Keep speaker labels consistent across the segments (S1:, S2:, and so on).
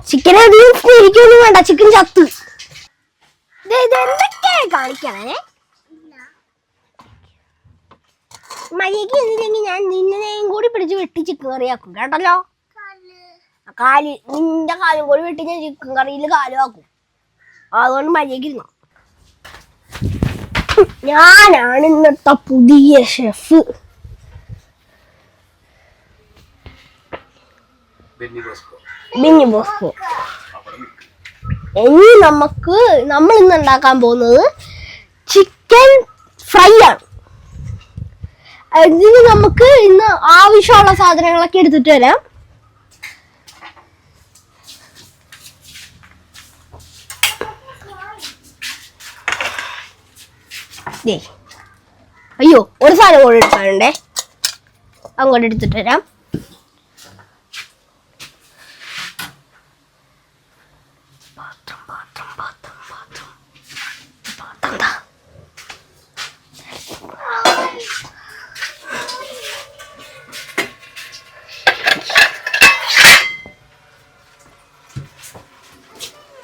S1: Chicken അധികം സ്നേഹിക്കൊന്നും വേണ്ട, chicken ചത്ത്. ഇതെന്തൊക്കെയാ കാണിക്കണേ? മര്യാദക്ക് എന്നില്ലെങ്കിൽ ഞാൻ നിന്നെയും കൂടി പിടിച്ച് വെട്ടി ചിക്കൻ കറിയാക്കും കേട്ടല്ലോ. കാല്, നിന്റെ കാലും കൂടി വെട്ടി ഞാൻ ചിക്കൻ കറിയിൽ കാലുമാക്കും. അതുകൊണ്ട് മര്യാദക്ക് ഇരുന്നോ. ഞാനാണ് ഇന്നത്തെ പുതിയ ഷെഫ്. ബെന്നി ബോസ്കോ. ഇനി നമ്മൾ ഇന്ന് ഉണ്ടാക്കാൻ പോകുന്നത് ചിക്കൻ ഫ്രൈ ആണ്. ഇതിന് നമുക്ക് ഇന്ന് ആവശ്യമുള്ള സാധനങ്ങളൊക്കെ എടുത്തിട്ട് വരാം. അയ്യോ, ഒരു സാധനം കൂടെ എടുക്കാനുണ്ടേ, അങ്ങോട്ട് എടുത്തിട്ട് വരാം.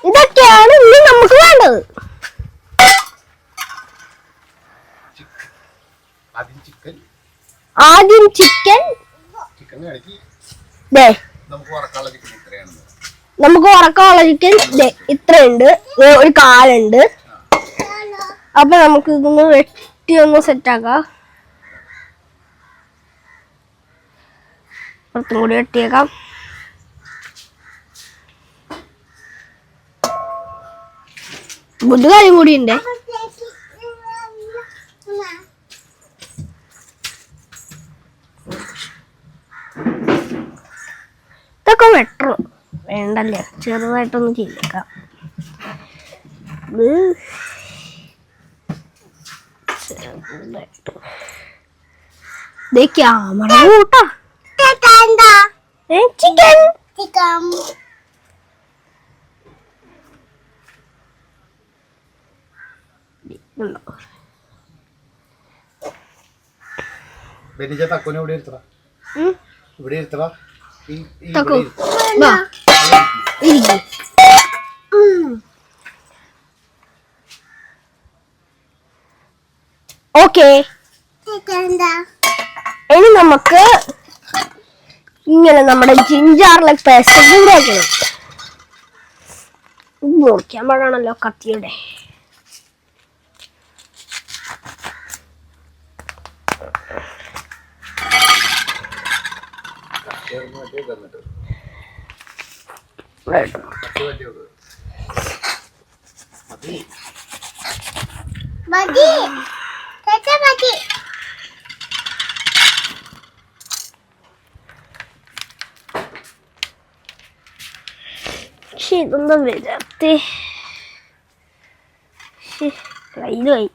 S1: ഇതൊക്കെയാണ് ഇനി നമുക്ക് വേണ്ടത്. ആദ്യം ചിക്കൻ നമുക്ക് ഉറക്കമുള്ള ചിക്കൻ ഇത്രയുണ്ട്, ഒരു കാലുണ്ട്. അപ്പൊ നമുക്ക് ഇതൊന്ന് വെട്ടി ഒന്ന് സെറ്റാക്കാം. പുറത്തും കൂടി വെട്ടിയേക്കാം. ഒരു കാര്യം കൂടി ഉണ്ട്. ഇതൊക്കെ വെട്ടു വേണ്ടല്ലേ, ചെറുതായിട്ടൊന്ന് ചെയ്തേക്കാം. ക്യാമറ കൂട്ടാ. Chicken okay. ഇനി നമുക്ക് ഇങ്ങനെ നമ്മുടെ ജിഞ്ചാറിലേക്ക് പേസ്റ്റ് കൂടാക്കണം. നോക്കാൻ പാടാണല്ലോ കത്തിയുടെ. ഇതൊന്നും വരാത്തെ കയ്യിലായി.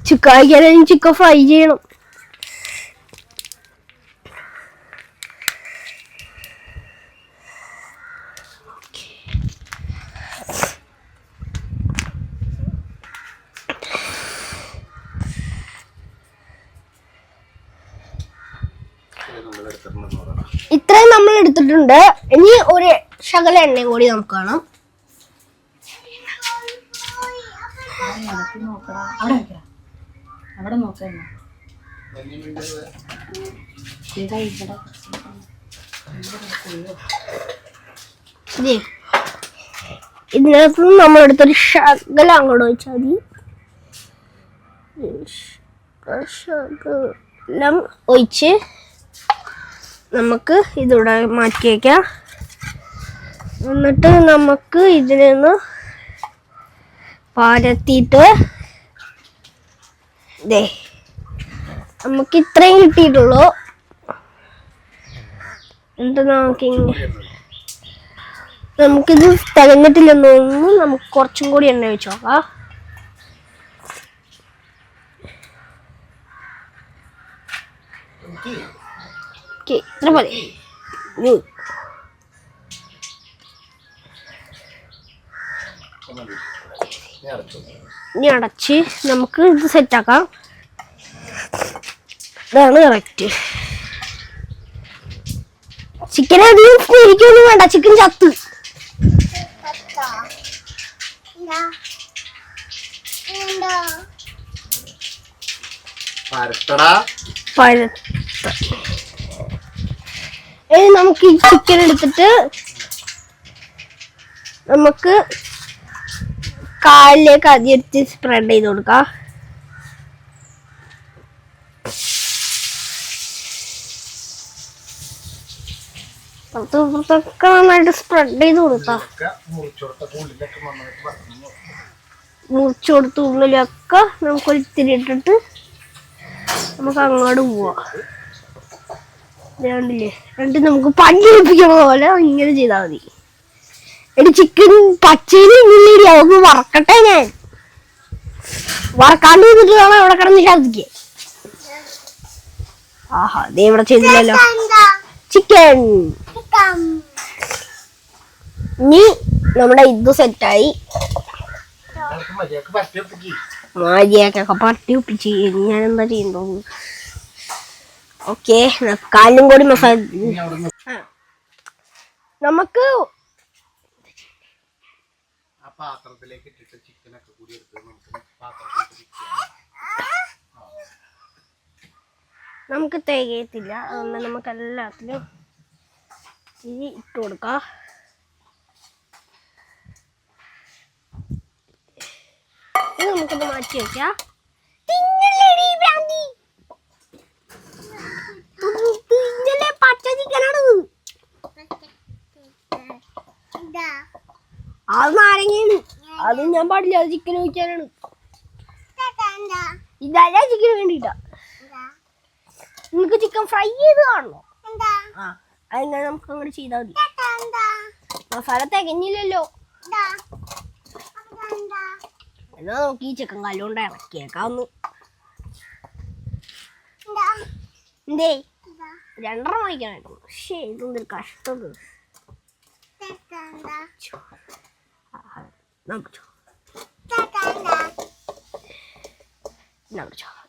S1: ചിക്കൻ ചിക്കൻ ഫ്രൈ ചെയ്യണം. ഇത്രയും നമ്മൾ എടുത്തിട്ടുണ്ട്. ഇനി ഒരു ശകല എണ്ണയും കൂടി നമുക്ക് കാണാം.
S2: അവിടെ നോക്കാം.
S1: ഇതിനകത്ത് നമ്മളെടുത്തൊരു ശകല അങ്ങോട്ട് വെച്ചാൽ മതി. ശകലം ഒഴിച്ച് നമുക്ക് ഇതിവിടെ മാറ്റി വയ്ക്കാം. എന്നിട്ട് നമുക്ക് ഇതിനൊന്ന് പരത്തിയിട്ട് നമുക്ക് ഇത്രയും കിട്ടിയിട്ടുള്ളൂ. എന്നിട്ട് നമുക്കിത് തികഞ്ഞിട്ടില്ലെന്ന് തോന്നുന്നു. നമുക്ക് കുറച്ചും കൂടി എണ്ണ വെച്ച് നോക്കാം. ഇത്ര മതി. ഇനി അടച്ച് നമുക്ക് ഇത് സെറ്റാക്കാം. ഇതാണ് കറക്റ്റ്. ചിക്കൻ അധികം സ്നേഹിക്കൊന്നും വേണ്ട, ചിക്കൻ ചത്ത്. നമുക്ക് ഈ ചിക്കൻ എടുത്തിട്ട് നമുക്ക് കാലിലേക്ക് ആദ്യം സ്പ്രെഡ് ചെയ്ത് കൊടുക്കാം. നന്നായിട്ട് സ്പ്രെഡ് ചെയ്ത് കൊടുക്കാം. മുറിച്ചു കൊടുത്ത ഉള്ളിലൊക്കെ നമുക്കൊരു ഇത്തിരി ഇട്ടിട്ട് നമുക്ക് അങ്ങോട്ട് പോവാം. രണ്ടില്ലേ രണ്ട് നമുക്ക് പഞ്ഞി ഒപ്പിക്കണ പോലെ ഇങ്ങനെ ചെയ്താൽ മതി. എടി ചിക്കൻ പച്ചയിൽ ഇങ്ങനെ അവർക്ക് വറക്കട്ടെ. ഞാൻ വറക്കാണ്ട് വന്നിട്ട് വേണം ഇവിടെ കിടന്ന് ശാസിക്കാൻ. ആഹാ ദേ ഇവിടെ ചെയ്തില്ലല്ലോ ചിക്കൻ. ഇനി നമ്മുടെ ഇത് സെറ്റായി. മര്യാദക്കൊക്കെ പട്ടി ഒപ്പിച്ച് ഞാൻ എന്താ ചെയ്യുന്നു. ഓക്കെ കാലും കൂടി മസാല നമുക്ക് നമുക്ക് തികയത്തില്ല. അതുകൊണ്ട് നമുക്ക് എല്ലാത്തിലും ഇനി ഇട്ട് കൊടുക്കാം. ഇത് നമുക്കൊന്ന് മാറ്റി വെക്കാം. പച്ച ചിക്കനാണ്. അത് നാരങ്ങയാണ്. അത് ഞാൻ പാടില്ല. അത് ചിക്കൻ വയ്ക്കാനാണ്. ഇതല്ല ചിക്കന് വേണ്ടിട്ടാ. നിനക്ക് ചിക്കൻ ഫ്രൈ ചെയ്ത് കാണണോ? അതെങ്ങനെ നമുക്ക് അങ്ങോട്ട് ചെയ്താൽ മതി. മസാല തികഞ്ഞില്ലല്ലോ. എന്നാ നമുക്ക് ഈ ചിക്കൻ കല്ലുകൊണ്ട് ഇറക്കിയേക്കാന്ന്. എന്തേ രണ്ടെണ്ണം വാങ്ങിക്കാനായിരുന്നു. പക്ഷേ ഇതൊന്നൊരു കഷ്ടം.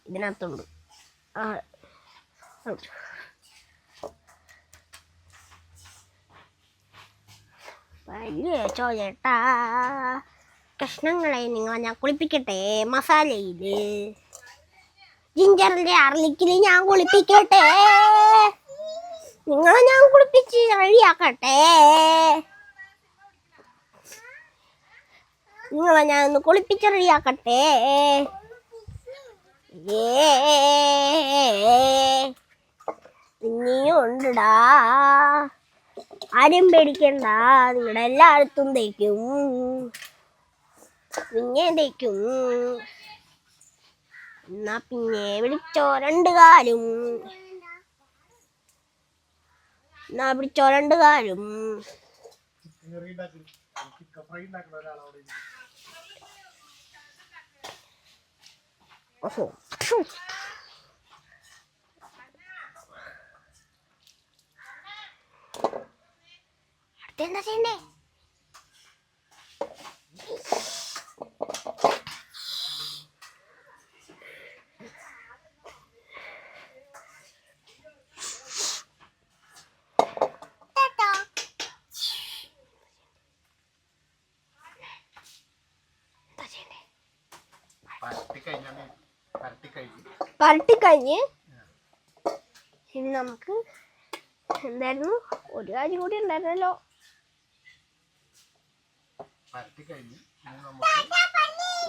S1: ഇതിനകത്തുണ്ട്. വലിയ ചോട്ടാ കഷ്ണങ്ങളെ നിങ്ങളെ ഞാൻ കുളിപ്പിക്കട്ടെ. മസാലയില് ജിഞ്ചറിന്റെ അർലിക്കില് ഞാൻ കുളിപ്പിക്കട്ടെ. നിങ്ങളെ ഞാൻ കുളിപ്പിച്ച് റെഡിയാക്കട്ടെ. നിങ്ങളെ ഞാൻ ഒന്ന് കുളിപ്പിച്ച് റെഡിയാക്കട്ടെ. ഇനിയും ഉണ്ടടാ. ആരും പേടിക്കണ്ട. നിങ്ങളുടെ എല്ലായിടത്തും തേക്കും. പിന്നെ തേക്കും. എന്നാ പിന്നെ വിളിച്ചോ രണ്ട് കാലും. എന്നാ പിടിച്ചോ രണ്ട് കാലും. ഓഹോ അടുത്തെന്താ ചെയ്യണ്ടേ? പരട്ടിക്കഴിഞ്ഞ് ഇനി നമുക്ക് എന്തായിരുന്നു ഒരു കാര്യം കൂടി ഉണ്ടായിരുന്നല്ലോ.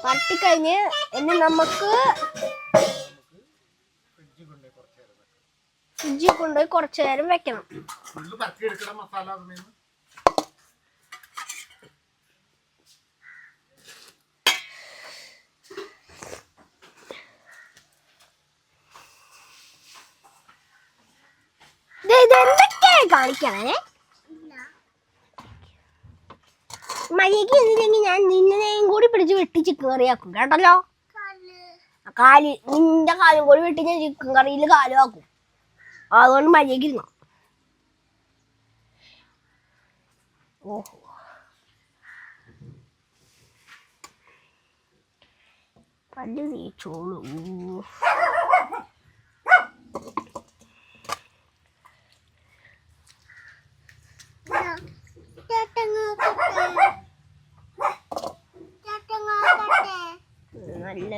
S1: പരട്ടിക്കഴിഞ്ഞ് ഇനി നമുക്ക് ഫ്രിഡ്ജിൽ കൊണ്ടുപോയി കുറച്ചു നേരം വെക്കണം. കാണിക്കണേ മര്യാദക്ക് എന്നില്ലെങ്കിൽ ഞാൻ നിന്നെയും കൂടി പിടിച്ച് വെട്ടി ചിക്കൻ കറിയാക്കും കേട്ടല്ലോ. കാല് നിന്റെ കാലും കൂടി വെട്ടി ഞാൻ ചിക്കൻ കറിയിൽ കാലും ആക്കും. അതുകൊണ്ട് മര്യാദയ്ക്ക് ഇരുന്നോ. ഓഹോ, പല്ല് തേച്ചോളൂ. നല്ല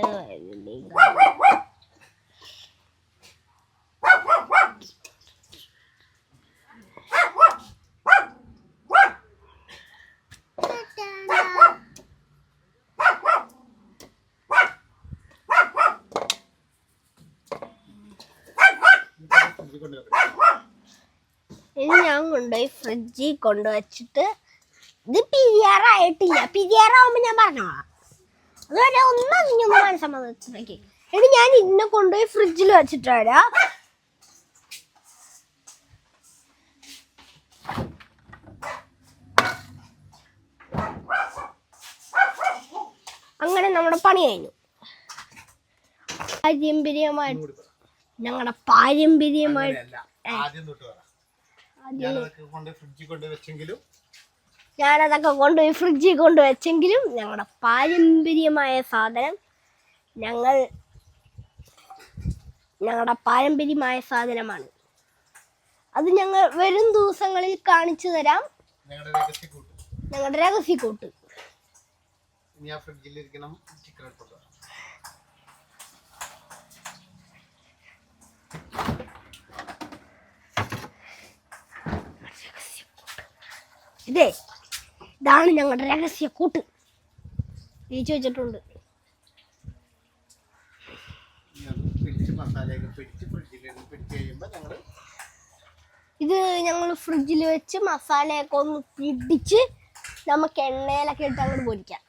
S1: ഇത് ഞാൻ കൊണ്ടുപോയി ഫ്രിഡ്ജിൽ കൊണ്ടുവച്ചിട്ട് ഇത് പിരിയാറായിട്ടില്ല. പിരിയാറാവുമ്പോ ഞാൻ പറഞ്ഞോളാം. അതുവരെ ഒന്നും ഇനിയൊന്നും മനസ്സമ്മതത്തിലേക്ക് ഇനി ഞാൻ ഇന്നെ കൊണ്ടുപോയി ഫ്രിഡ്ജിൽ വെച്ചിട്ട് വരാം. അങ്ങനെ നമ്മുടെ പണി കഴിഞ്ഞു. ഞങ്ങളുടെ പാരമ്പര്യമായിട്ട് ഞാനതൊക്കെ കൊണ്ടുപോയി ഫ്രിഡ്ജിൽ കൊണ്ടുവച്ചെങ്കിലും ഞങ്ങളുടെ പാരമ്പര്യമായ സാധനം ഞങ്ങളുടെ പാരമ്പര്യമായ സാധനമാണ്. അത് ഞങ്ങൾ വരും ദിവസങ്ങളിൽ കാണിച്ചു തരാം. ഞങ്ങളുടെ രഹസ്യക്കൂട്ട്. ഇതാണ് ഞങ്ങളുടെ രഹസ്യക്കൂട്ട്. തേച്ച് വെച്ചിട്ടുണ്ട്. ഇത് ഞങ്ങൾ ഫ്രിഡ്ജിൽ വെച്ച് മസാലയൊക്കെ ഒന്ന് പിടിച്ച് നമുക്ക് എണ്ണയിലൊക്കെ ഇട്ട് അങ്ങോട്ട് പൊരിക്കാം.